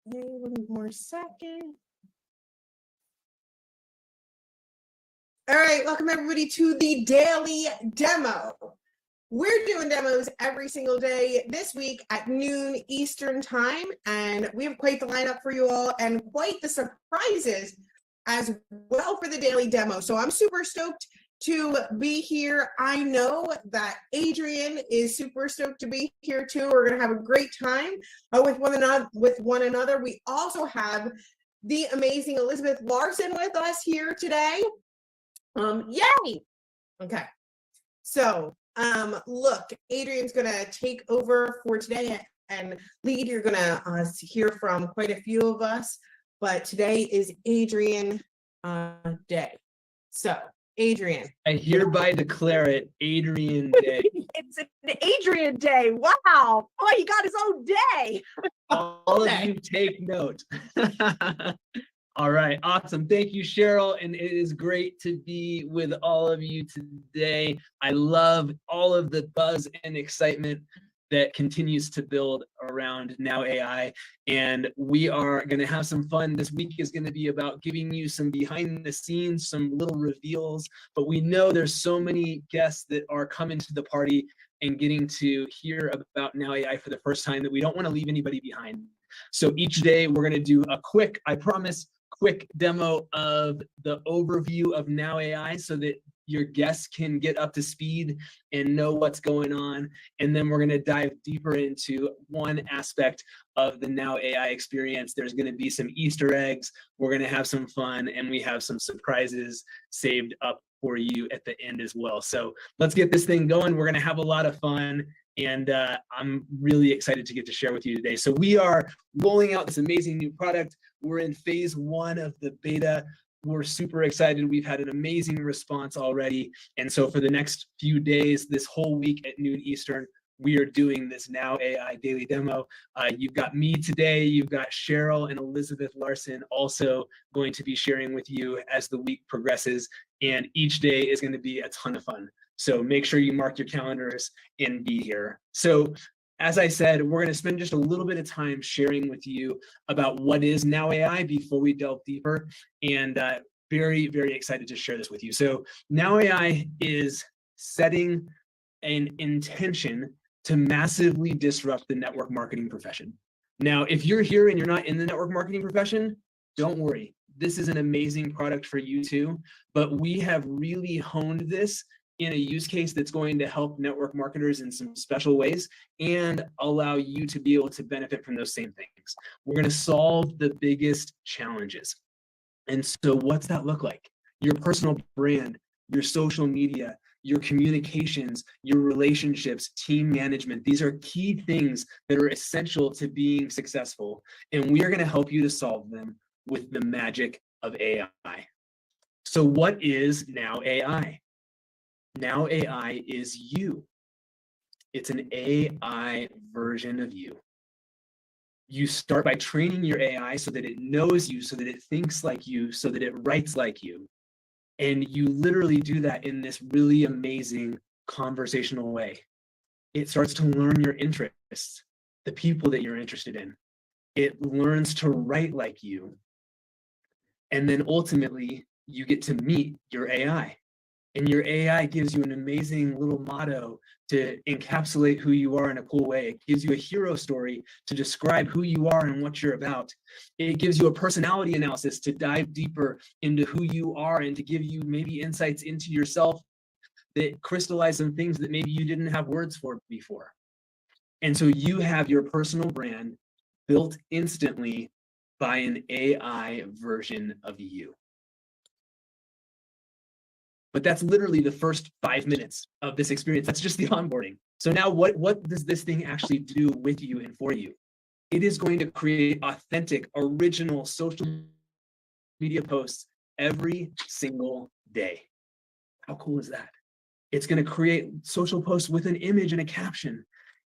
Okay, one more second. All right, welcome everybody to the daily demo. We're doing demos every single day this week at noon Eastern time, and we have quite the lineup for you all and quite the surprises as well for the daily demo. So I'm super stoked to be here. I know that Adrian is super stoked to be here too. We're going to have a great time with one another. We also have the amazing Elizabeth Larson with us here today. Yay! Okay. So, look, Adrian's gonna take over for today and lead. You're gonna hear from quite a few of us, but today is Adrian Day. So, Adrian. I hereby declare it Adrian Day. It's an Adrian Day. Wow. Oh, he got his own day. All of you take note. All right, awesome. Thank you, Cheryl. And it is great to be with all of you today. I love all of the buzz and excitement that continues to build around NowAI. And we are going to have some fun. This week is going to be about giving you some behind the scenes, some little reveals. But we know there's so many guests that are coming to the party and getting to hear about NowAI for the first time that we don't want to leave anybody behind. So each day we're going to do a quick, I promise, quick demo of the overview of NowAI so that your guests can get up to speed and know what's going on. And then we're going to dive deeper into one aspect of the NowAI experience. There's going to be some Easter eggs. We're going to have some fun, and we have some surprises saved up for you at the end as well. So let's get this thing going. We're going to have a lot of fun. And I'm really excited to get to share with you today. So we are rolling out this amazing new product. We're in phase 1 of the beta. We're super excited. We've had an amazing response already. And so for the next few days, this whole week at noon Eastern, we are doing this NowAI daily demo. You've got me today. You've got Cheryl and Elizabeth Larson also going to be sharing with you as the week progresses. And each day is going to be a ton of fun. So make sure you mark your calendars and be here. So as I said, we're going to spend just a little bit of time sharing with you about what is NowAI before we delve deeper. And very, very excited to share this with you. So NowAI is setting an intention to massively disrupt the network marketing profession. Now, if you're here and you're not in the network marketing profession, don't worry. This is an amazing product for you too. But we have really honed this in a use case that's going to help network marketers in some special ways and allow you to be able to benefit from those same things. We're going to solve the biggest challenges. And so what's that look like? Your personal brand, your social media, your communications, your relationships, team management. These are key things that are essential to being successful. And we are going to help you to solve them with the magic of AI. So what is NowAI? NowAI is you. It's an AI version of you. You start by training your AI so that it knows you, so that it thinks like you, so that it writes like you. And you literally do that in this really amazing conversational way. It starts to learn your interests, the people that you're interested in. It learns to write like you. And then ultimately, you get to meet your AI. And your AI gives you an amazing little motto to encapsulate who you are in a cool way. It gives you a hero story to describe who you are and what you're about. It gives you a personality analysis to dive deeper into who you are and to give you maybe insights into yourself that crystallize some things that maybe you didn't have words for before. And so you have your personal brand built instantly by an AI version of you. But that's literally the first 5 minutes of this experience. That's just the onboarding. So now what does this thing actually do with you and for you? It is going to create authentic, original social media posts every single day. How cool is that? It's going to create social posts with an image and a caption.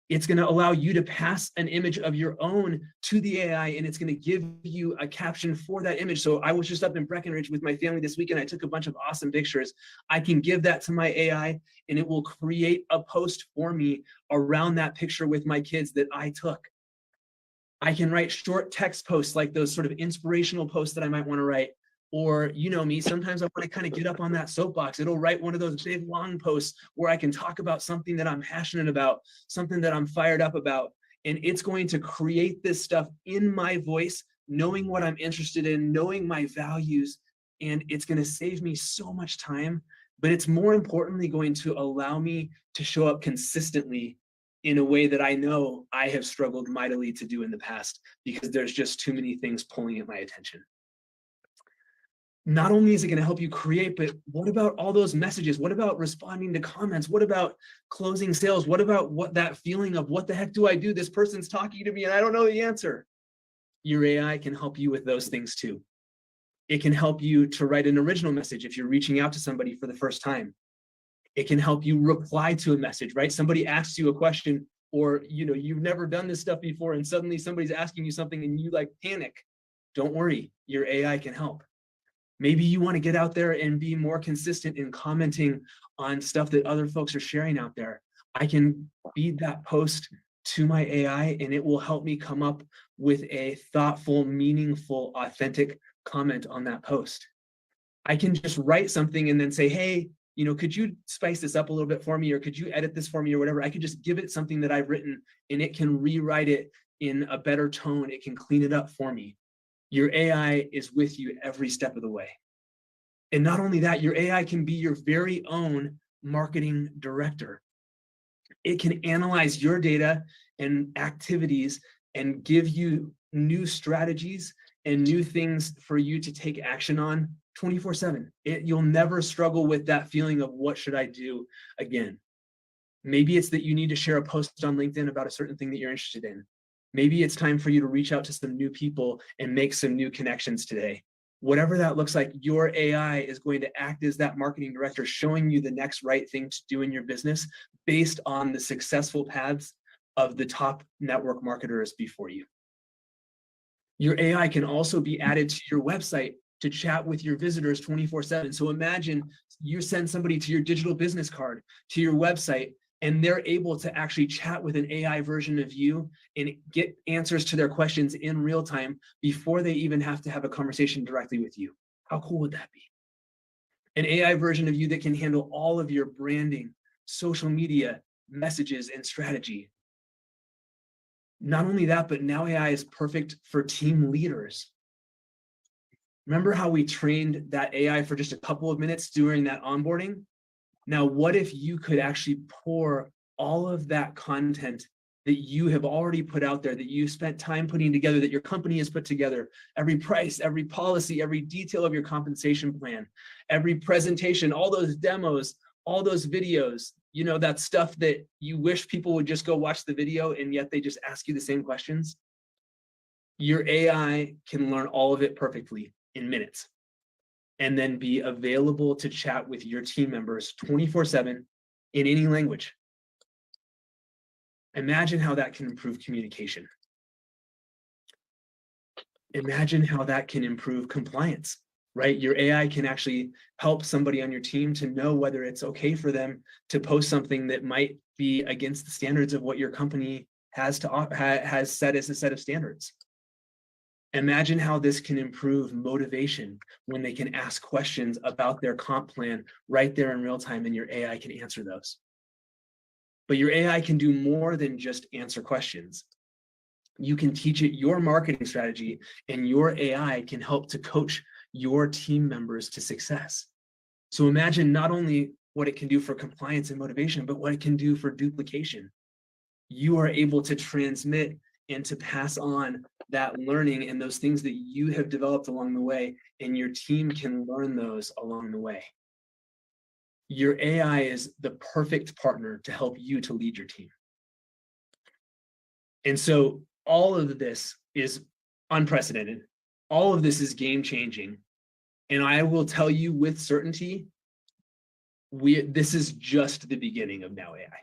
It's going to allow you to pass an image of your own to the AI, and it's going to give you a caption for that image. So I was just up in Breckenridge with my family this weekend. I took a bunch of awesome pictures. I can give that to my AI, and it will create a post for me around that picture with my kids that I took. I can write short text posts like those sort of inspirational posts that I might want to write. Or, you know me, sometimes I want to kind of get up on that soapbox. It'll write one of those big long posts where I can talk about something that I'm passionate about, something that I'm fired up about. And it's going to create this stuff in my voice, knowing what I'm interested in, knowing my values. And it's going to save me so much time, but it's more importantly going to allow me to show up consistently in a way that I know I have struggled mightily to do in the past, because there's just too many things pulling at my attention. Not only is it going to help you create, but what about all those messages? What about responding to comments? What about closing sales? What about that feeling of what the heck do I do? This person's talking to me and I don't know the answer. Your AI can help you with those things too. It can help you to write an original message if you're reaching out to somebody for the first time. It can help you reply to a message, right? Somebody asks you a question, or you've never done this stuff before and suddenly somebody's asking you something and you like panic. Don't worry, your AI can help. Maybe you want to get out there and be more consistent in commenting on stuff that other folks are sharing out there. I can feed that post to my AI and it will help me come up with a thoughtful, meaningful, authentic comment on that post. I can just write something and then say, hey, could you spice this up a little bit for me, or could you edit this for me, or whatever. I could just give it something that I've written and it can rewrite it in a better tone. It can clean it up for me. Your AI is with you every step of the way. And not only that, your AI can be your very own marketing director. It can analyze your data and activities and give you new strategies and new things for you to take action on 24/7. You'll never struggle with that feeling of what should I do again. Maybe it's that you need to share a post on LinkedIn about a certain thing that you're interested in. Maybe it's time for you to reach out to some new people and make some new connections today. Whatever that looks like, your AI is going to act as that marketing director, showing you the next right thing to do in your business based on the successful paths of the top network marketers before you. Your AI can also be added to your website to chat with your visitors 24/7. So imagine you send somebody to your digital business card, to your website, and they're able to actually chat with an AI version of you and get answers to their questions in real time before they even have to have a conversation directly with you. How cool would that be? An AI version of you that can handle all of your branding, social media, messages, and strategy. Not only that, but now AI is perfect for team leaders. Remember how we trained that AI for just a couple of minutes during that onboarding? Now, what if you could actually pour all of that content that you have already put out there, that you spent time putting together, that your company has put together, every price, every policy, every detail of your compensation plan, every presentation, all those demos, all those videos, that stuff that you wish people would just go watch the video and yet they just ask you the same questions? Your AI can learn all of it perfectly in minutes, and then be available to chat with your team members 24/7 in any language. Imagine how that can improve communication. Imagine how that can improve compliance, right? Your AI can actually help somebody on your team to know whether it's okay for them to post something that might be against the standards of what your company has set as a set of standards. Imagine how this can improve motivation when they can ask questions about their comp plan right there in real time and your AI can answer those. But your AI can do more than just answer questions. You can teach it your marketing strategy, and your AI can help to coach your team members to success. So imagine not only what it can do for compliance and motivation, but what it can do for duplication. You are able to transmit and to pass on that learning and those things that you have developed along the way, and your team can learn those along the way. Your AI is the perfect partner to help you to lead your team. And so all of this is unprecedented. All of this is game-changing. And I will tell you with certainty, this is just the beginning of NowAI.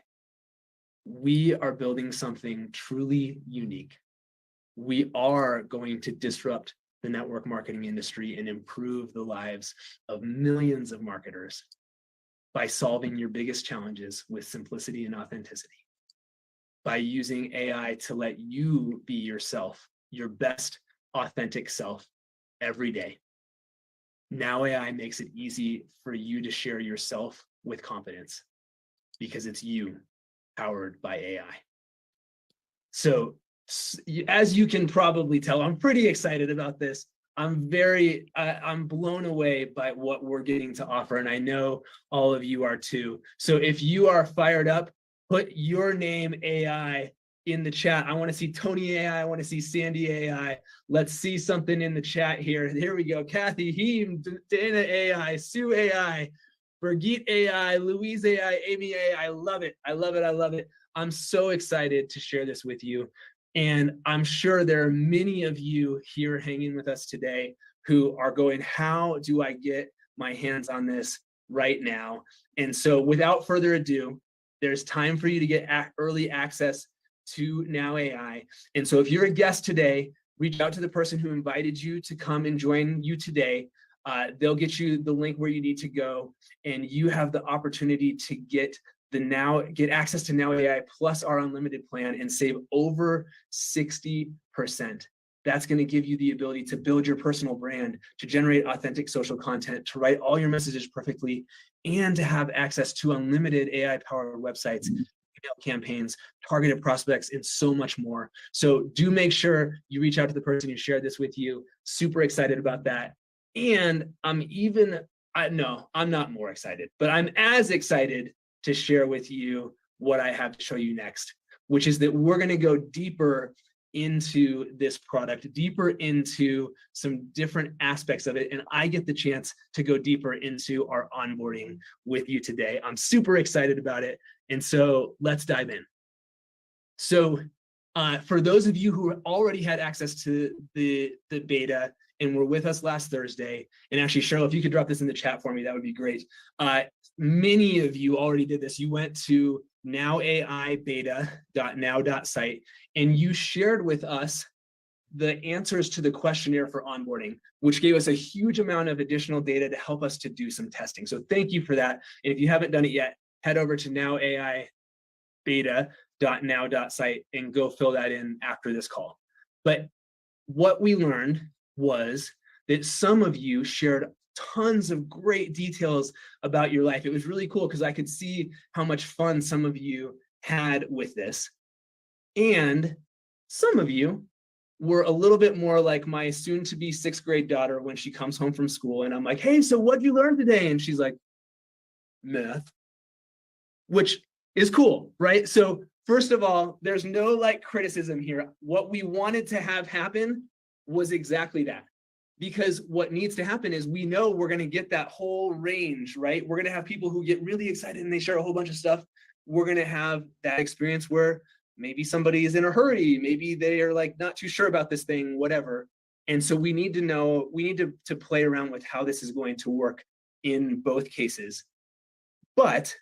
We are building something truly unique. We are going to disrupt the network marketing industry and improve the lives of millions of marketers by solving your biggest challenges with simplicity and authenticity, by using AI to let you be yourself your best authentic self every day. Now AI makes it easy for you to share yourself with confidence because it's you powered by AI. So as you can probably tell, I'm pretty excited about this. I'm blown away by what we're getting to offer, and I know all of you are too. So if you are fired up, put your name AI in the chat. I want to see Tony AI. I want to see Sandy AI. Let's see something in the chat here. Here we go. Kathy Heem, Dana AI, Sue AI, Birgit AI, Louise AI, Amy AI. I love it. I love it. I love it. I'm so excited to share this with you. And I'm sure there are many of you here hanging with us today who are going, how do I get my hands on this right now? And so without further ado, there's time for you to get early access to NowAI. And so if you're a guest today, reach out to the person who invited you to come and join you today. They'll get you the link where you need to go, and you have the opportunity to get access to NowAI plus our unlimited plan and save over 60%. That's going to give you the ability to build your personal brand, to generate authentic social content, to write all your messages perfectly, and to have access to unlimited AI-powered websites, email campaigns, targeted prospects, and so much more. So do make sure you reach out to the person who shared this with you. Super excited about that. And I'm not more excited, but I'm as excited to share with you what I have to show you next, which is that we're going to go deeper into this product, deeper into some different aspects of it. And I get the chance to go deeper into our onboarding with you today. I'm super excited about it. And so let's dive in. So for those of you who already had access to the beta and were with us last Thursday, and actually, Cheryl, if you could drop this in the chat for me, that would be great. Many of you already did this. You went to nowaibeta.now.site and you shared with us the answers to the questionnaire for onboarding, which gave us a huge amount of additional data to help us to do some testing. So thank you for that. And if you haven't done it yet, head over to nowaibeta.now.site and go fill that in after this call. But what we learned was that some of you shared tons of great details about your life. It was really cool because I could see how much fun some of you had with this. And some of you were a little bit more like my soon-to-be 6th grade daughter when she comes home from school and I'm like, hey, so what'd you learn today? And she's like, math, which is cool, right? So first of all, there's no like criticism here. What we wanted to have happen was exactly that. Because what needs to happen is we know we're going to get that whole range, right? We're going to have people who get really excited and they share a whole bunch of stuff. We're going to have that experience where maybe somebody is in a hurry. Maybe they are like not too sure about this thing, whatever. And so we need to know, we need to play around with how this is going to work in both cases. But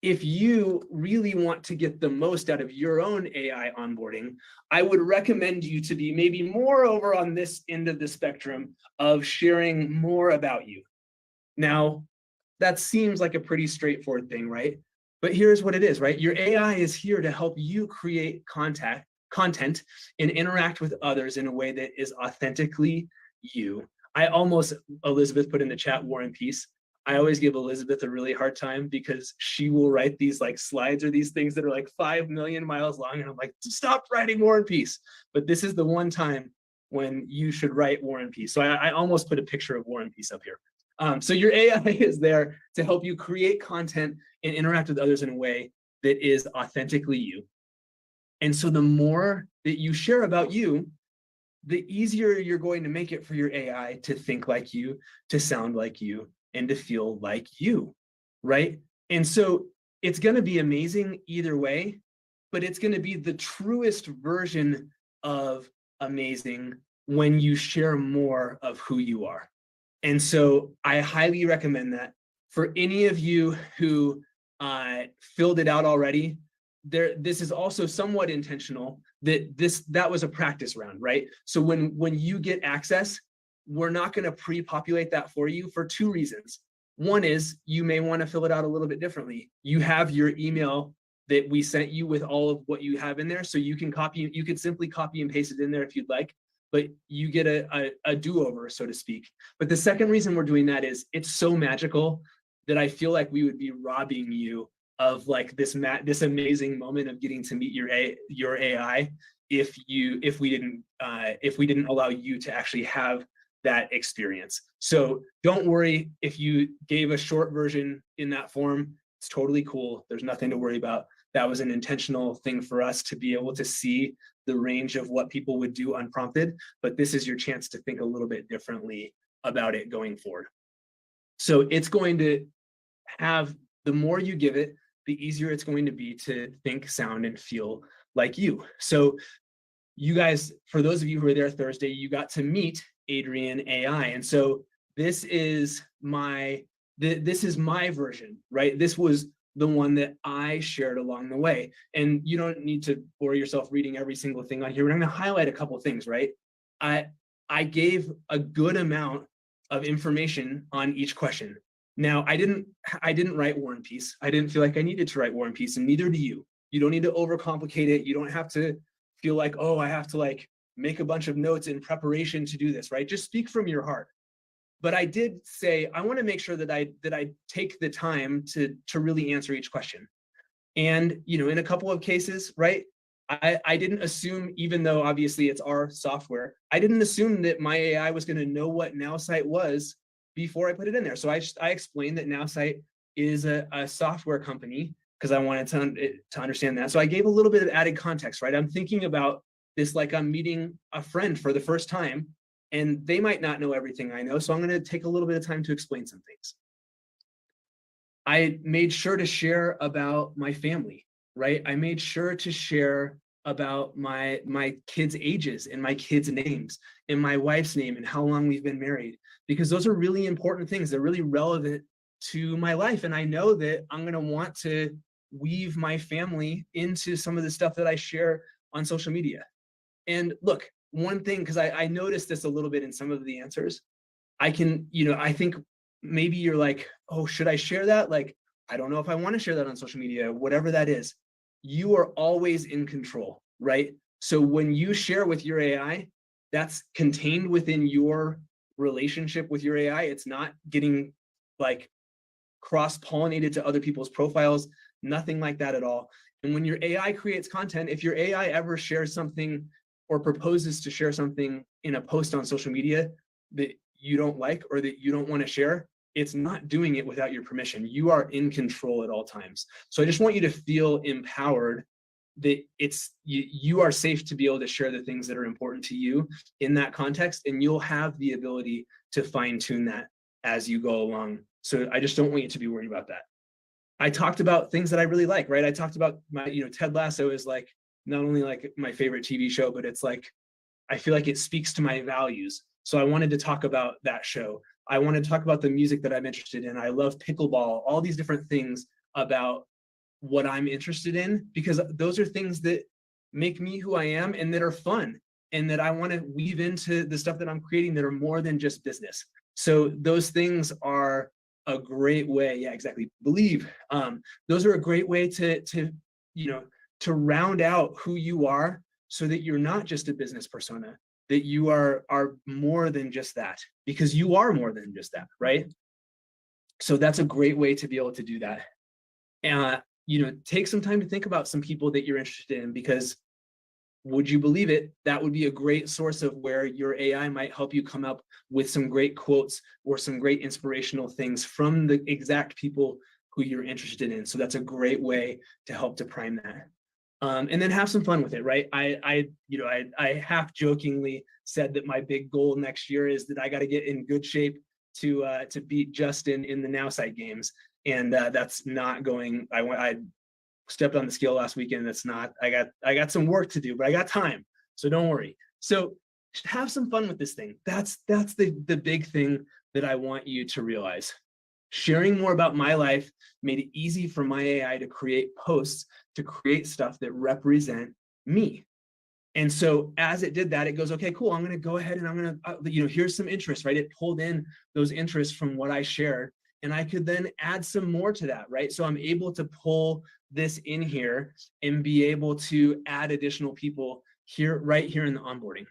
if you really want to get the most out of your own AI onboarding, I would recommend you to be maybe more over on this end of the spectrum of sharing more about you. Now, that seems like a pretty straightforward thing, right? But here's what it is, right? Your AI is here to help you create content and interact with others in a way that is authentically you. Elizabeth put in the chat, War and Peace. I always give Elizabeth a really hard time because she will write these like slides or these things that are like 5 million miles long. And I'm like, stop writing War and Peace. But this is the one time when you should write War and Peace. So I almost put a picture of War and Peace up here. So your AI is there to help you create content and interact with others in a way that is authentically you. And so the more that you share about you, the easier you're going to make it for your AI to think like you, to sound like you, and to feel like you, right? And so it's going to be amazing either way, but it's going to be the truest version of amazing when you share more of who you are. And so I highly recommend that. For any of you who filled it out already, this is also somewhat intentional that was a practice round, right? So when you get access, we're not going to pre-populate that for you for 2 reasons. One is you may want to fill it out a little bit differently. You have your email that we sent you with all of what you have in there. So you could simply copy and paste it in there if you'd like, but you get a do-over, so to speak. But the second reason we're doing that is it's so magical that I feel like we would be robbing you of like this amazing moment of getting to meet your AI if we didn't allow you to actually have that experience. So don't worry if you gave a short version in that form. It's totally cool. There's nothing to worry about. That was an intentional thing for us to be able to see the range of what people would do unprompted, but this is your chance to think a little bit differently about it going forward. So it's going to have, the more you give it, the easier it's going to be to think, sound, and feel like you. So you guys, for those of you who were there Thursday, you got to meet Adrian AI. And so this is my version, right? This was the one that I shared along the way. And you don't need to bore yourself reading every single thing on here. We're going to highlight a couple of things, right? I gave a good amount of information on each question. Now, I didn't write War and Peace. I didn't feel like I needed to write War and Peace, and neither do you. You don't need to overcomplicate it. You don't have to feel like, oh, I have to like make a bunch of notes in preparation to do this, right? Just speak from your heart. But I did say, I want to make sure that I take the time to really answer each question. And, you know, in a couple of cases, right, I didn't assume, even though obviously it's our software, I didn't assume that my AI was going to know what NowSite was before I put it in there. So I explained that NowSite is a software company because I wanted to understand that. So I gave a little bit of added context, right? I'm thinking about this like I'm meeting a friend for the first time, and they might not know everything I know. So I'm going to take a little bit of time to explain some things. I made sure to share about my family, right? I made sure to share about my kids' ages and my kids' names and my wife's name and how long we've been married, because those are really important things. They're really relevant to my life. And I know that I'm going to want to weave my family into some of the stuff that I share on social media. And look, one thing, because I noticed this a little bit in some of the answers, I think maybe you're like, oh, should I share that? Like, I don't know if I want to share that on social media, whatever that is. You are always in control, right? So when you share with your AI, that's contained within your relationship with your AI. It's not getting like cross-pollinated to other people's profiles, nothing like that at all. And when your AI creates content, if your AI ever shares something or proposes to share something in a post on social media that you don't like or that you don't want to share, it's not doing it without your permission. You are in control at all times. So I just want you to feel empowered that you are safe to be able to share the things that are important to you in that context, and you'll have the ability to fine tune that as you go along. So I just don't want you to be worried about that. I talked about things that I really like, right? I talked about my, Ted Lasso is like not only like my favorite TV show, but it's like, I feel like it speaks to my values. So I wanted to talk about that show. I wanted to talk about the music that I'm interested in. I love pickleball, all these different things about what I'm interested in, because those are things that make me who I am and that are fun and that I want to weave into the stuff that I'm creating that are more than just business. So those things are a great way. Yeah, exactly. Believe. Those are a great way to round out who you are so that you're not just a business persona, that you are more than just that, because you are more than just that, right? So that's a great way to be able to do that. Take some time to think about some people that you're interested in, because would you believe it, that would be a great source of where your AI might help you come up with some great quotes or some great inspirational things from the exact people who you're interested in. So that's a great way to help to prime that. And then have some fun with it, right? I half jokingly said that my big goal next year is that I got to get in good shape to beat Justin in the NowSite games, and that's not going. I stepped on the scale last weekend. That's not. I got some work to do, but I got time, so don't worry. So have some fun with this thing. That's the big thing that I want you to realize. Sharing more about my life made it easy for my AI to create posts, to create stuff that represent me. And so as it did that, it goes, okay, cool. I'm going to go ahead and I'm going to, here's some interest, right? It pulled in those interests from what I shared. and I could then add some more to that, right? So I'm able to pull this in here and be able to add additional people here, right here in the onboarding.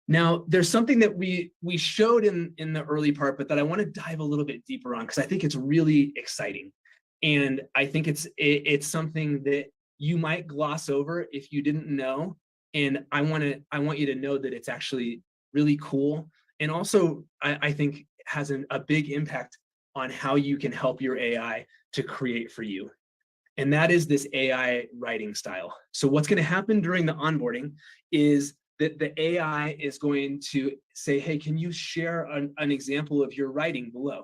Now, there's something that we showed in the early part, but that I want to dive a little bit deeper on because I think it's really exciting. And I think it's something that you might gloss over if you didn't know. And I want you to know that it's actually really cool. And also, I think has a big impact on how you can help your AI to create for you. And that is this AI writing style. So what's going to happen during the onboarding is that the AI is going to say, hey, can you share an example of your writing below?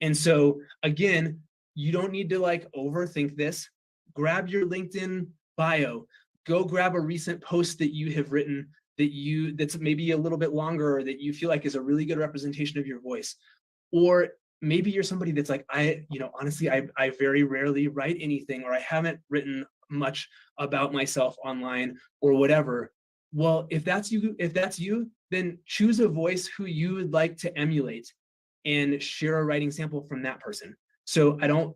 And so again, you don't need to like overthink this. Grab your LinkedIn bio, go grab a recent post that you have written that's maybe a little bit longer or that you feel like is a really good representation of your voice. Or maybe you're somebody that's like, honestly, I very rarely write anything, or I haven't written much about myself online or whatever. Well, if that's you, then choose a voice who you would like to emulate and share a writing sample from that person. So don't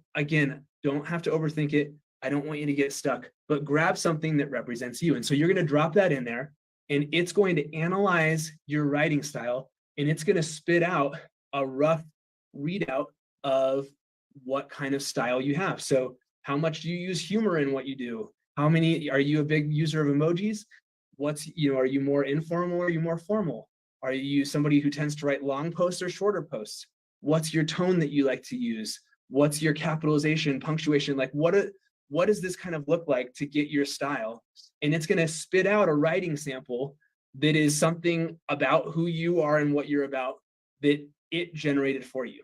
have to overthink it. I don't want you to get stuck, but grab something that represents you. And so you're going to drop that in there, and it's going to analyze your writing style, and it's going to spit out a rough readout of what kind of style you have. So how much do you use humor in what you do? Are you a big user of emojis? Are you more informal or are you more formal? Are you somebody who tends to write long posts or shorter posts? What's your tone that you like to use? What's your capitalization, punctuation? Like what does this kind of look like to get your style? And it's going to spit out a writing sample that is something about who you are and what you're about that it generated for you.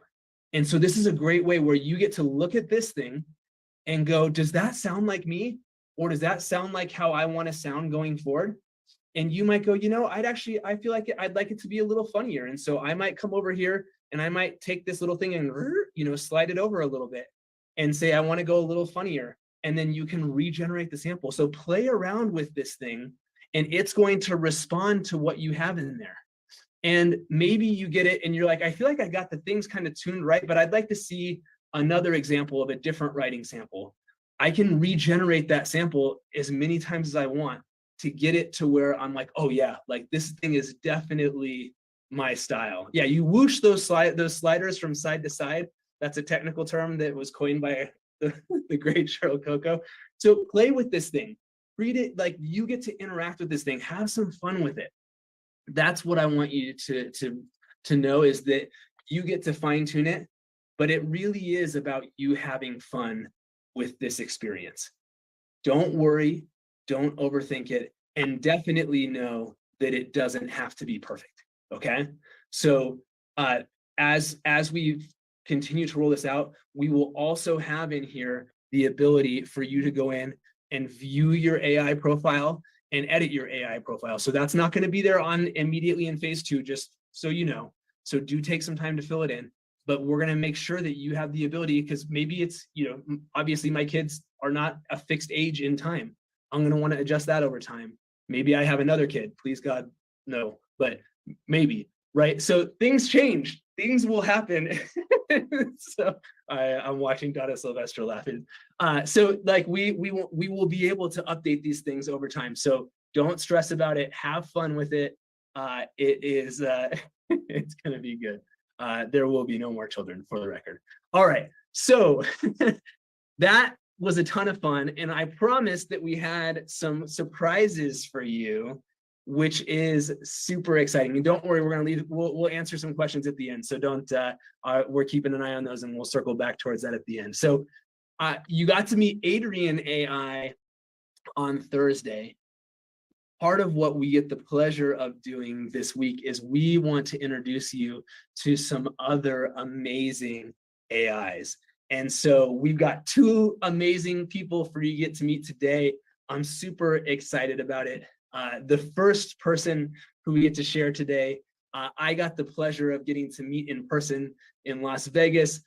And so this is a great way where you get to look at this thing and go, does that sound like me? Or does that sound like how I want to sound going forward? And you might go, I feel like I'd like it to be a little funnier. And so I might come over here and I might take this little thing and, slide it over a little bit and say, I want to go a little funnier. And then you can regenerate the sample. So play around with this thing and it's going to respond to what you have in there. And maybe you get it and you're like, I feel like I got the things kind of tuned right, but I'd like to see another example of a different writing sample. I can regenerate that sample as many times as I want to get it to where I'm like, oh yeah, like this thing is definitely my style. Yeah, you whoosh those sliders from side to side. That's a technical term that was coined by the great Cheryl Coco. So play with this thing. Read it like you get to interact with this thing. Have some fun with it. That's what I want you to know, is that you get to fine tune it, but it really is about you having fun with this experience. Don't worry, don't overthink it, and definitely know that it doesn't have to be perfect, okay? So as we continue to roll this out, we will also have in here the ability for you to go in and view your AI profile and edit your AI profile. So that's not going to be there on immediately in phase 2, just so you know. So do take some time to fill it in, but we're going to make sure that you have the ability, because maybe it's, obviously my kids are not a fixed age in time. I'm going to want to adjust that over time. Maybe I have another kid, please God, no, but maybe, right? So things change, things will happen. So I'm watching Donna Sylvester laughing. So like we will be able to update these things over time. So don't stress about it. Have fun with it. It is it's going to be good. There will be no more children, for the record. All right. So that was a ton of fun, and I promised that we had some surprises for you, which is super exciting. And don't worry, we're going to leave. We'll answer some questions at the end. So don't. We're keeping an eye on those, and we'll circle back towards that at the end. So you got to meet Adrian AI on Thursday. Part of what we get the pleasure of doing this week is we want to introduce you to some other amazing AIs. And so we've got 2 amazing people for you to get to meet today. I'm super excited about it. The first person who we get to share today, I got the pleasure of getting to meet in person in Las Vegas.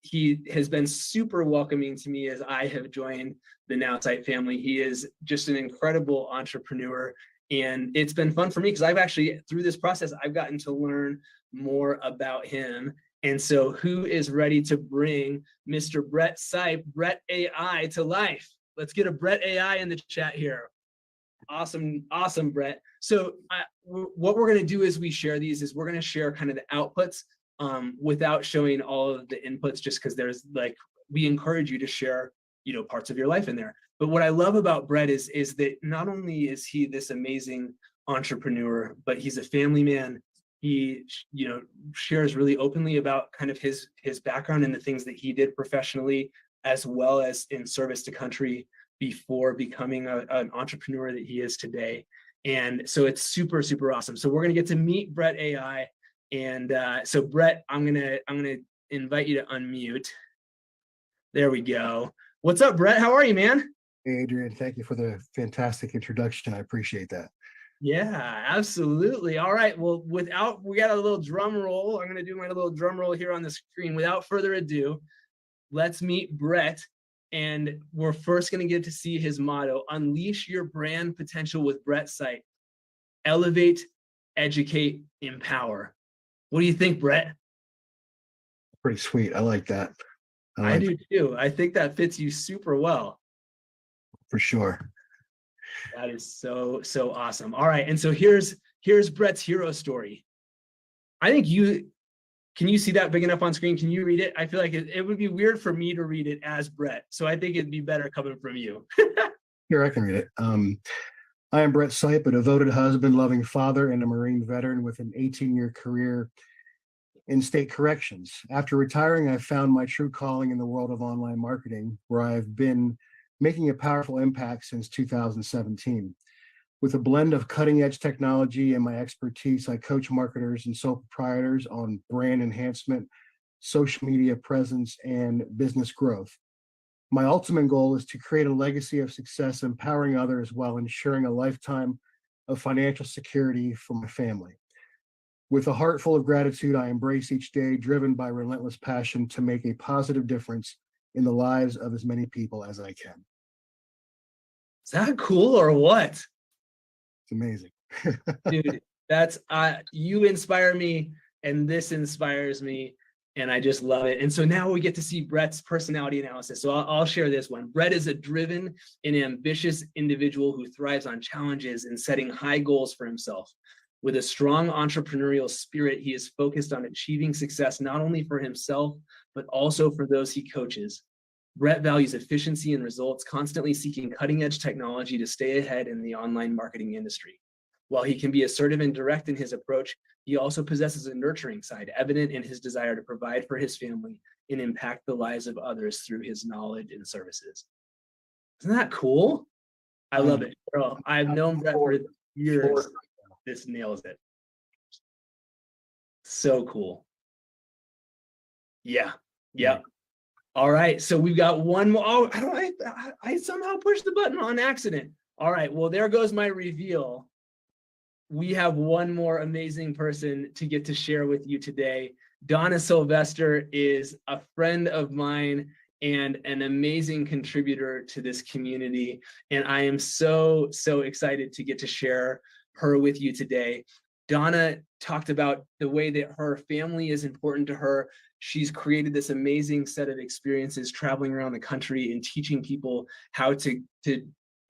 He has been super welcoming to me as I have joined the NowAi family. He is just an incredible entrepreneur, and it's been fun for me because I've actually, through this process, I've gotten to learn more about him And so who is ready to bring Mr. Brett Sipe, Brett AI, to life? Let's get a Brett AI in the chat here. Awesome, awesome, Brett. So what we're going to do as we share these is we're going to share kind of the outputs without showing all of the inputs, just because there's like, we encourage you to share, you know, parts of your life in there. But what I love about Brett is that not only is he this amazing entrepreneur, but he's a family man. He, you know, shares really openly about kind of his background and the things that he did professionally, as well as in service to country before becoming an entrepreneur that he is today. And so it's super, super awesome. So we're gonna get to meet Brett AI. And so Brett, I'm gonna invite you to unmute. There we go. What's up, Brett? How are you, man? Hey, Adrian, thank you for the fantastic introduction. I appreciate that. Yeah, absolutely. All right. Well, we got a little drum roll. I'm going to do my little drum roll here on the screen. Without further ado, let's meet Brett. And we're first going to get to see his motto: unleash your brand potential with Brett Sipe. Elevate, educate, empower. What do you think, Brett? Pretty sweet. I like that. I do too. I think that fits you super well. For sure. That is so, so awesome. All right. And so here's Brett's hero story. I think can you see that big enough on screen? Can you read it? I feel like it would be weird for me to read it as Brett. So I think it'd be better coming from you. Here, I can read it. I am Brett Sipe, a devoted husband, loving father, and a Marine veteran with an 18-year career in state corrections. After retiring, I found my true calling in the world of online marketing, where I've been making a powerful impact since 2017. With a blend of cutting-edge technology and my expertise, I coach marketers and sole proprietors on brand enhancement, social media presence, and business growth. My ultimate goal is to create a legacy of success, empowering others while ensuring a lifetime of financial security for my family. With a heart full of gratitude, I embrace each day, driven by relentless passion to make a positive difference in the lives of as many people as I can. Is that cool or what? It's amazing. Dude, that's you inspire me, and this inspires me, and I just love it. And so now we get to see Brett's personality analysis. So I'll share this one. Brett is a driven and ambitious individual who thrives on challenges and setting high goals for himself. With a strong entrepreneurial spirit, he is focused on achieving success not only for himself, but also for those he coaches. Brett values efficiency and results, constantly seeking cutting-edge technology to stay ahead in the online marketing industry. While he can be assertive and direct in his approach, he also possesses a nurturing side, evident in his desire to provide for his family and impact the lives of others through his knowledge and services. Isn't that cool? I love it. Bro, I've known Brett for years. This nails it. So cool. Yeah. Yeah. All right. So we've got one more. Oh, I somehow pushed the button on accident. All right. Well, there goes my reveal. We have one more amazing person to get to share with you today. Donna Sylvester is a friend of mine and an amazing contributor to this community. And I am so, so excited to get to share her with you today. Donna talked about the way that her family is important to her. She's created this amazing set of experiences traveling around the country and teaching people how to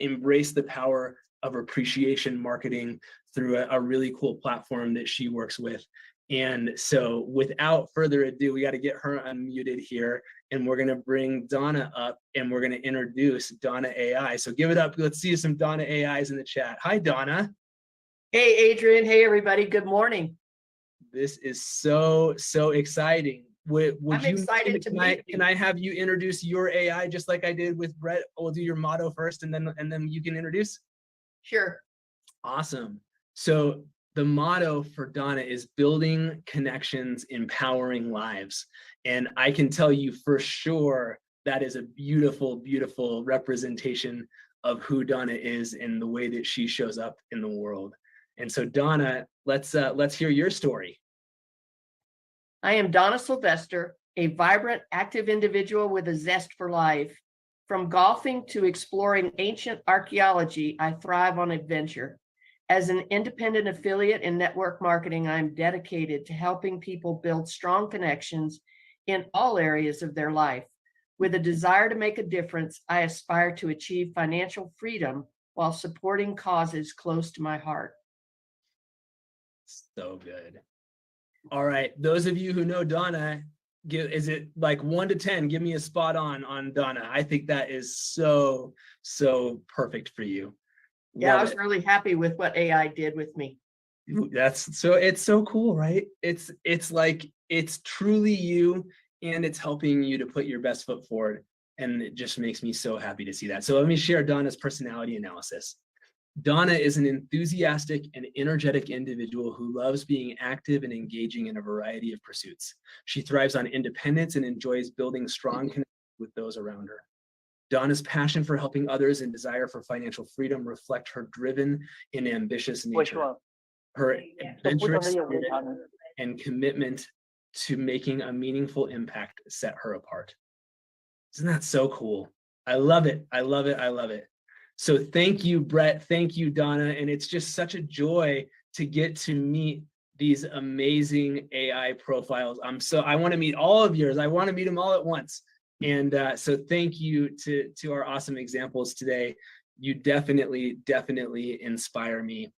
embrace the power of appreciation marketing through a really cool platform that she works with. And so without further ado, we got to get her unmuted here, and we're going to bring Donna up and we're going to introduce Donna AI. So give it up. Let's see some Donna AIs in the chat. Hi, Donna. Hey, Adrian. Hey, everybody. Good morning. This is so, so exciting. I'm excited to meet you. Can I have you introduce your AI just like I did with Brett? We'll do your motto first, and then you can introduce. Sure. Awesome. So the motto for Donna is building connections, empowering lives. And I can tell you for sure that is a beautiful, beautiful representation of who Donna is and the way that she shows up in the world. And so Donna, let's hear your story. I am Donna Sylvester, a vibrant, active individual with a zest for life. From golfing to exploring ancient archaeology, I thrive on adventure. As an independent affiliate in network marketing, I'm dedicated to helping people build strong connections in all areas of their life. With a desire to make a difference, I aspire to achieve financial freedom while supporting causes close to my heart. So good. All right. Those of you who know Donna, is it like 1 to 10? Give me a spot on Donna. I think that is so perfect for you. Yeah, I Love was it. really happy with what AI did with me. It's so cool, right? It's like it's truly you, and it's helping you to put your best foot forward. And it just makes me so happy to see that. So let me share Donna's personality analysis. Donna is an enthusiastic and energetic individual who loves being active and engaging in a variety of pursuits. She thrives on independence and enjoys building strong connections with those around her. Donna's passion for helping others and desire for financial freedom reflect her driven and ambitious nature. Her adventurous spirit and commitment to making a meaningful impact set her apart. Isn't that so cool? I love it. I love it. I love it. So thank you, Brett. Thank you, Donna. And it's just such a joy to get to meet these amazing AI profiles. I want to meet all of yours. I want to meet them all at once. And so thank you to our awesome examples today. You definitely inspire me.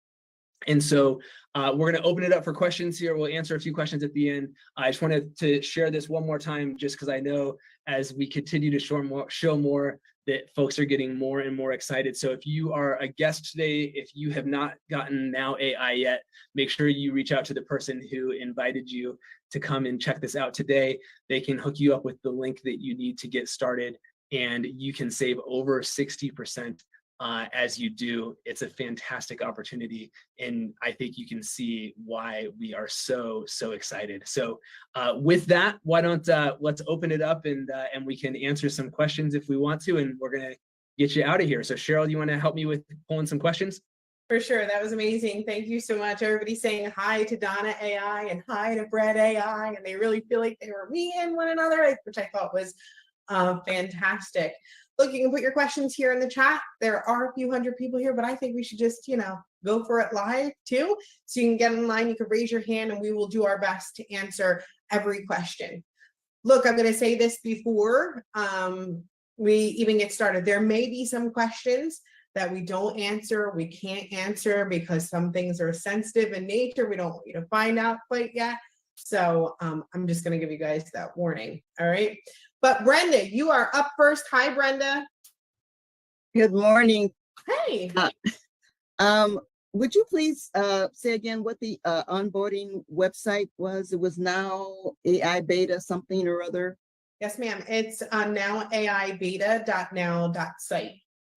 And so we're going to open it up for questions here. We'll answer a few questions at the end. I just wanted to share this one more time, just because I know as we continue to show more that folks are getting more and more excited. So if you are a guest today, if you have not gotten NowAi yet, make sure you reach out to the person who invited you to come and check this out today. They can hook you up with the link that you need to get started, and you can save over 60% as you do. It's a fantastic opportunity, and I think you can see why we are so excited. So with that, why don't let's open it up, and we can answer some questions if we want to, and we're gonna get you out of here. So Cheryl, you want to help me with pulling some questions? For sure. That was amazing. Thank you so much. Everybody saying hi to Donna AI and hi to Brett AI, and they really feel like they were me and one another, which I thought was fantastic. Look, you can put your questions here in the chat. There are a few hundred people here, but I think we should just, go for it live too. So you can get in line, you can raise your hand, and we will do our best to answer every question. Look, I'm going to say this before we even get started. There may be some questions that we don't answer, we can't answer because some things are sensitive in nature. We don't want you to find out quite yet. So I'm just going to give you guys that warning. All right. But Brenda, you are up first. Hi, Brenda. Good morning. Hey. Would you please say again what the onboarding website was? It was NowAi Beta something or other. Yes, ma'am. It's nowaibeta.now.site.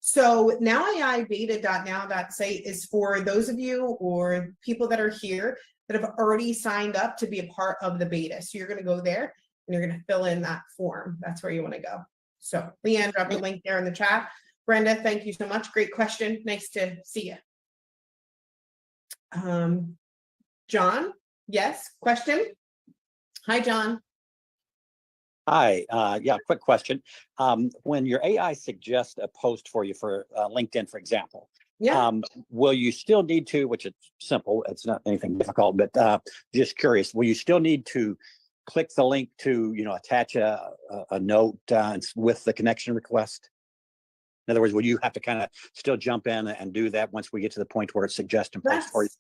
So nowaibeta.now.site is for those of you or people that are here that have already signed up to be a part of the beta. So you're going to go there and you're going to fill in that form. That's where you want to go. So Leanne, drop the link there in the chat. Brenda, thank you so much. Great question. Nice to see you. John, yes, question. Hi, John. Hi, yeah, quick question. When your AI suggests a post for you for LinkedIn, for example, Yeah. will you still need to, which is simple, it's not anything difficult, but just curious, will you still need to click the link to, attach a note with the connection request? In other words, will you have to kind of still jump in and do that once we get to the point where it suggests and posts for you?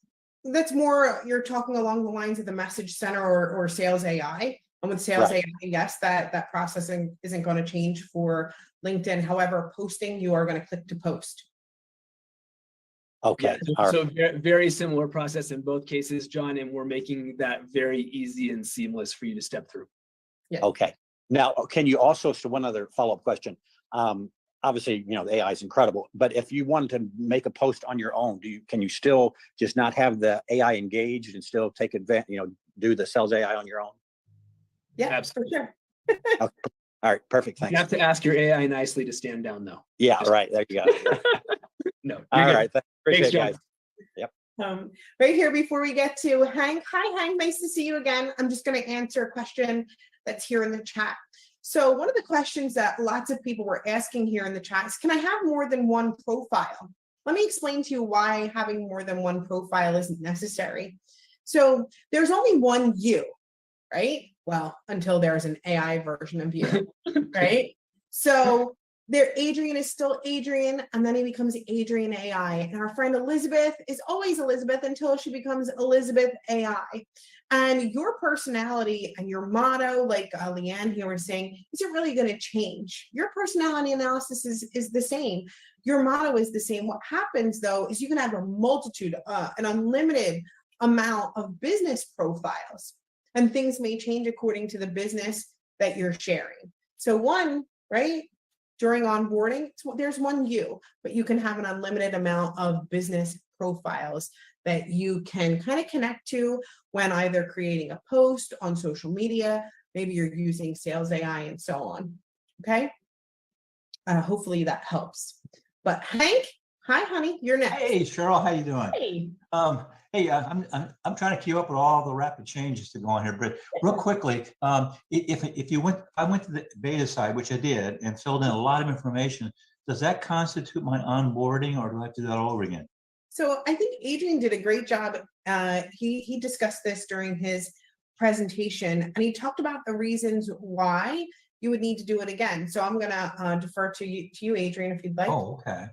That's more, you're talking along the lines of the message center or sales AI. And with sales AI, yes, that processing isn't going to change for LinkedIn. However, posting, you are going to click to post. Okay. Yeah, so very similar process in both cases, John, and we're making that very easy and seamless for you to step through. Yeah. Okay. Now, can you also, so one other follow-up question. Obviously, the AI is incredible, but if you wanted to make a post on your own, can you still just not have the AI engaged and still take advantage, do the sales AI on your own? Yeah, absolutely. for sure. Okay. All right, perfect. Thanks. You have to ask your AI nicely to stand down, though. Yeah, right. There you go. No. All right. Appreciate Thanks, it, guys. John. Yep. Right here before we get to Hank. Hi, Hank. Nice to see you again. I'm just going to answer a question that's here in the chat. So one of the questions that lots of people were asking here in the chat is, can I have more than one profile? let me explain to you why having more than one profile isn't necessary. So there's only one you, right? Well, until there's an AI version of you, right? So there, Adrian is still Adrian, and then he becomes Adrian AI. And our friend Elizabeth is always Elizabeth until she becomes Elizabeth AI. And your personality and your motto, like Leanne here was saying, isn't really going to change. Your personality analysis is the same. Your motto is the same. What happens though is you can have a multitude, an unlimited amount of business profiles, and things may change according to the business that you're sharing. So one, right, during onboarding, there's one you, but you can have an unlimited amount of business profiles that you can kind of connect to when either creating a post on social media, maybe you're using sales AI and so on. Okay. Hopefully that helps. But Hank, hi honey, you're next. Hey Cheryl, how you doing? Hey. Hey, I'm trying to keep up with all the rapid changes to go on here, but real quickly, if I went to the beta side, which I did, and filled in a lot of information, does that constitute my onboarding, or do I have to do that all over again? So I think Adrian did a great job. He discussed this during his presentation, and he talked about the reasons why you would need to do it again. So I'm gonna defer to you, Adrian, if you'd like. Oh, okay.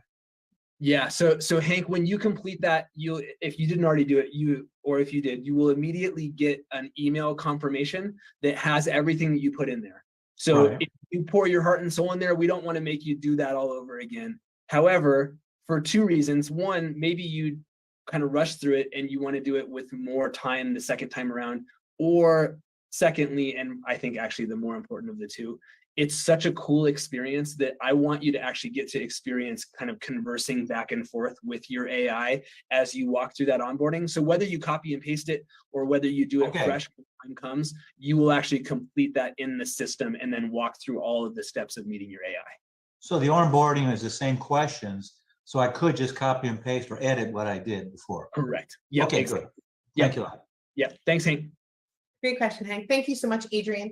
Yeah, so Hank, when you complete that, if you didn't already do it, or if you did, you will immediately get an email confirmation that has everything that you put in there. So Right. if you pour your heart and soul in there, we don't want to make you do that all over again. However, for two reasons. One, maybe you kind of rush through it and you want to do it with more time the second time around. Or secondly, and I think actually the more important of the two, it's such a cool experience that I want you to actually get to experience kind of conversing back and forth with your AI as you walk through that onboarding. So whether you copy and paste it or whether you do it fresh when time comes, you will actually complete that in the system and then walk through all of the steps of meeting your AI. So the onboarding is the same questions, so I could just copy and paste or edit what I did before. Correct. Yeah. Okay, exactly. good. Yeah. Thank you a lot. Yeah. Thanks, Hank. Great question, Hank. Thank you so much, Adrian.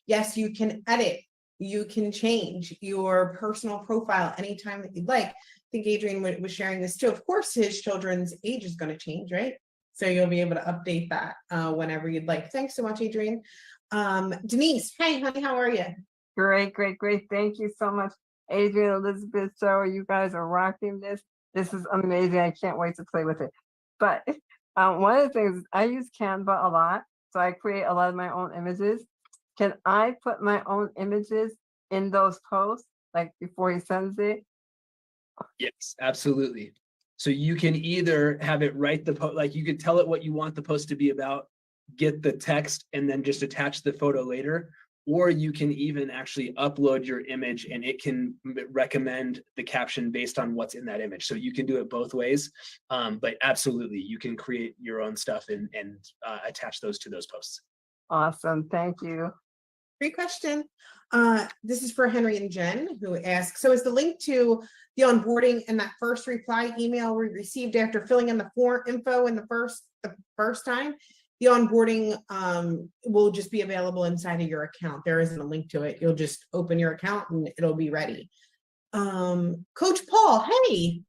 Yes, you can edit, you can change your personal profile anytime that you'd like. I think Adrian was sharing this too. Of course, his children's age is going to change, right? So you'll be able to update that whenever you'd like. Thanks so much, Adrian. Denise, hey, honey, how are you? Great. Thank you so much, Adrian, Elizabeth, so you guys are rocking this. This is amazing. I can't wait to play with it. But one of the things is I use Canva a lot. So I create a lot of my own images. Can I put my own images in those posts, like before he sends it? Yes, absolutely. So you can either have it write the post, like you could tell it what you want the post to be about, get the text, and then just attach the photo later. Or you can even actually upload your image and it can recommend the caption based on what's in that image. So you can do it both ways, but absolutely, you can create your own stuff and attach those to those posts. Awesome, thank you. Great question. This is for Henry and Jen, who asked, so is the link to the onboarding and that first reply email we received after filling in the form info in the first time, the onboarding will just be available inside of your account. There isn't a link to it. You'll just open your account and it'll be ready. Coach Paul, hey.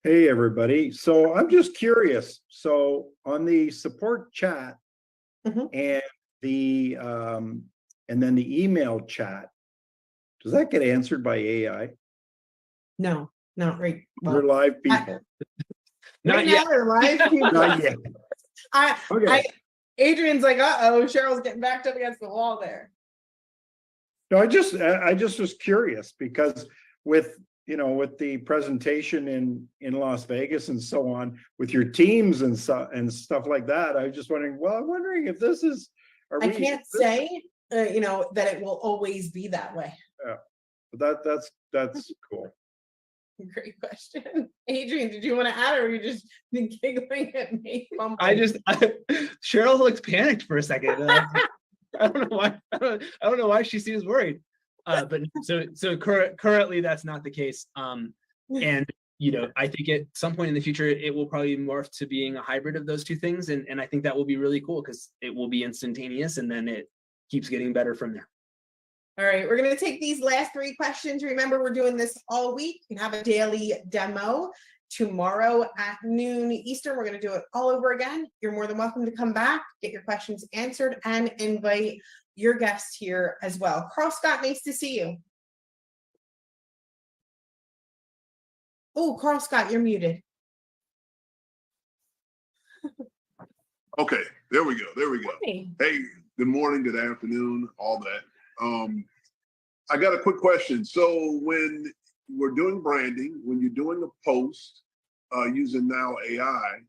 Hey, everybody. So I'm just curious. So on the support chat and the and then the email chat, does that get answered by AI? No, not right. They're live people. Not yet. Now they're live people. Not yet. Adrian's like, uh-oh, Cheryl's getting backed up against the wall there. No, I just was curious because with the presentation in Las Vegas and so on with your teams and stuff like that, I was just wondering. Well, I'm wondering if this is. I can't say, that it will always be that way. Yeah, but that's cool. Great question. Adrian, did you want to add, or are you just giggling at me? Cheryl looked panicked for a second. I don't know why. I don't know why she seems worried. But so currently that's not the case. And I think at some point in the future it will probably morph to being a hybrid of those two things, and I think that will be really cool because it will be instantaneous, and then it keeps getting better from there. All right, we're going to take these last 3 questions. Remember, we're doing this all week. You can have a daily demo tomorrow at noon Eastern. We're going to do it all over again. You're more than welcome to come back, get your questions answered, and invite your guests here as well. Carl Scott, nice to see you. Oh, Carl Scott, you're muted. Okay, there we go. There we go. Hey. Hey, good morning, good afternoon, all that. I got a quick question. So when we're doing branding, when you're doing a post using NowAi,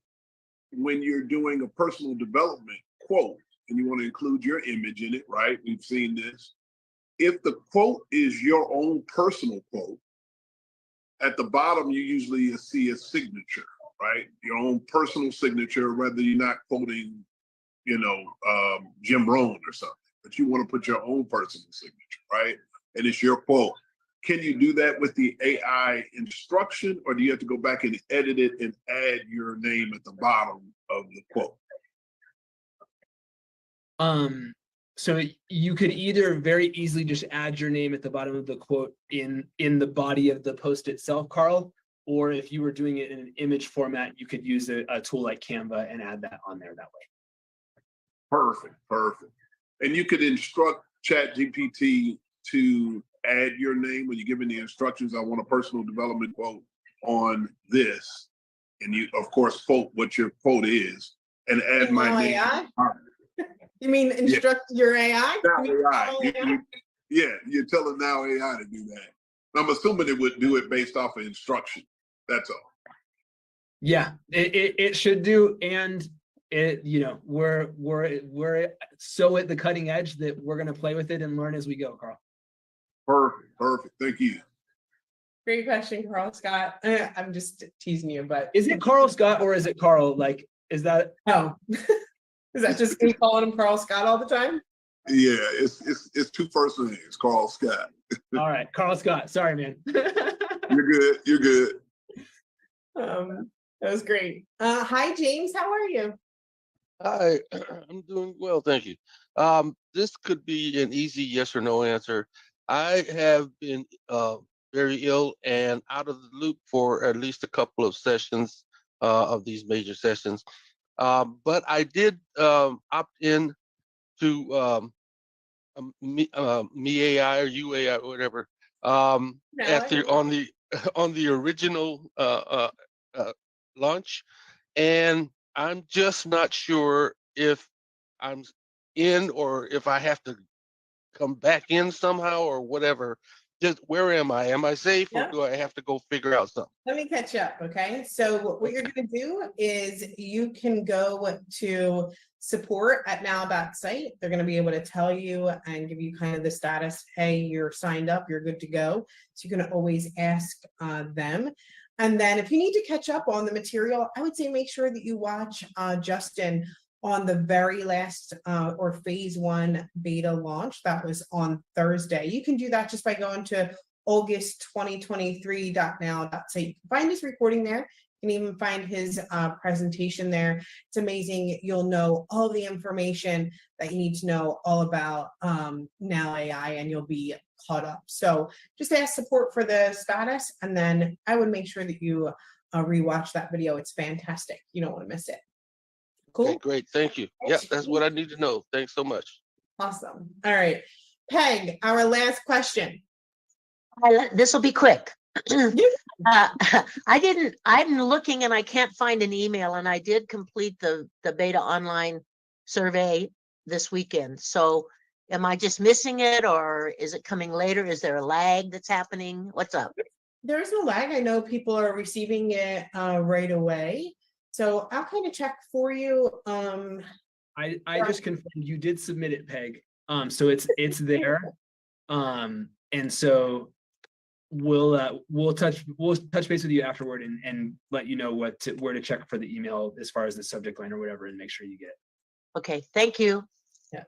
when you're doing a personal development quote and you want to include your image in it, right? We've seen this. If the quote is your own personal quote, at the bottom, you usually see a signature, right? Your own personal signature, whether you're not quoting, Jim Rohn or something, but you want to put your own personal signature, right? And it's your quote. Can you do that with the AI instruction, or do you have to go back and edit it and add your name at the bottom of the quote? So you could either very easily just add your name at the bottom of the quote in the body of the post itself, Carl, or if you were doing it in an image format, you could use a tool like Canva and add that on there that way. Perfect, perfect. And you could instruct ChatGPT to add your name when you're giving the instructions. I want a personal development quote on this. And you, of course, quote what your quote is and add my name. You mean instruct your AI? Yeah, you're telling NowAi to do that. I'm assuming it would do it based off of instruction. That's all. Yeah, it should do, and we're so at the cutting edge that we're gonna play with it and learn as we go, Carl. Perfect. Thank you. Great question, Carl Scott. I'm just teasing you, but is it Carl Scott or is it Carl? Like, is that? Oh, is that just me calling him Carl Scott all the time? Yeah, it's 2 first names, Carl Scott. All right, Carl Scott. Sorry, man. You're good. That was great. Hi, James. How are you? Hi, I'm doing well, thank you. This could be an easy yes or no answer. I have been very ill and out of the loop for at least a couple of sessions of these major sessions. But I did opt in to me AI or UAI or whatever on the original launch, and I'm just not sure if I'm in or if I have to come back in somehow or whatever. Just where am I? Am I safe or do I have to go figure out something? Let me catch up, okay? So what you're going to do is you can go to support@now.site. They're going to be able to tell you and give you kind of the status. Hey, you're signed up, you're good to go. So you can always ask them. And then if you need to catch up on the material, I would say make sure that you watch Justin on the very last or phase 1 beta launch. That was on Thursday. You can do that just by going to august2023.now.site. You can find his recording there. You can even find his presentation there. It's amazing. You'll know all the information that you need to know all about NowAi, and you'll be caught up. So just ask support for the status, and then I would make sure that you rewatch that video. It's fantastic. You don't want to miss it. Cool. Okay, great. Thank you. Yeah, that's what I need to know. Thanks so much. Awesome. All right. Peg, our last question. This will be quick. I'm looking and I can't find an email, and I did complete the beta online survey this weekend. So am I just missing it, or is it coming later? Is there a lag that's happening? What's up? There's no lag. I know people are receiving it right away. So I'll kind of check for you. I just confirmed you did submit it, Peg. So it's there. And so we'll touch base with you afterward and let you know where to check for the email as far as the subject line or whatever, and make sure you get it. Okay, thank you. Yeah,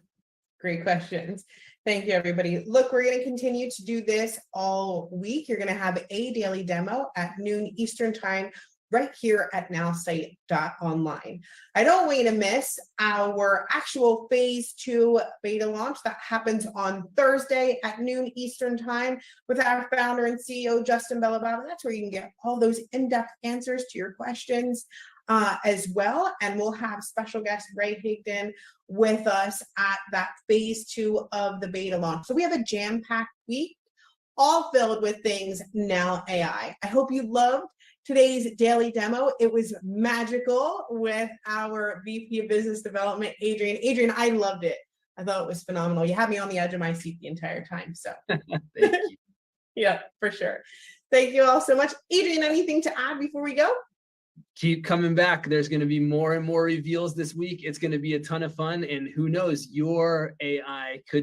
great questions. Thank you, everybody. Look, we're going to continue to do this all week. You're going to have a daily demo at noon Eastern time right here at nowsite.online. I don't want you to miss our actual phase 2 beta launch that happens on Thursday at noon Eastern time with our founder and CEO, Justin Bellababa. That's where you can get all those in-depth answers to your questions as well. And we'll have special guest Ray Higdon with us at that phase 2 of the beta launch. So we have a jam-packed week, all filled with things Now AI. I hope you loved today's daily demo. It was magical with our VP of Business Development, Adrian. Adrian, I loved it. I thought it was phenomenal. You had me on the edge of my seat the entire time. So Thank you. yeah, for sure. Thank you all so much. Adrian, anything to add before we go? Keep coming back. There's going to be more and more reveals this week. It's going to be a ton of fun. And who knows, your AI could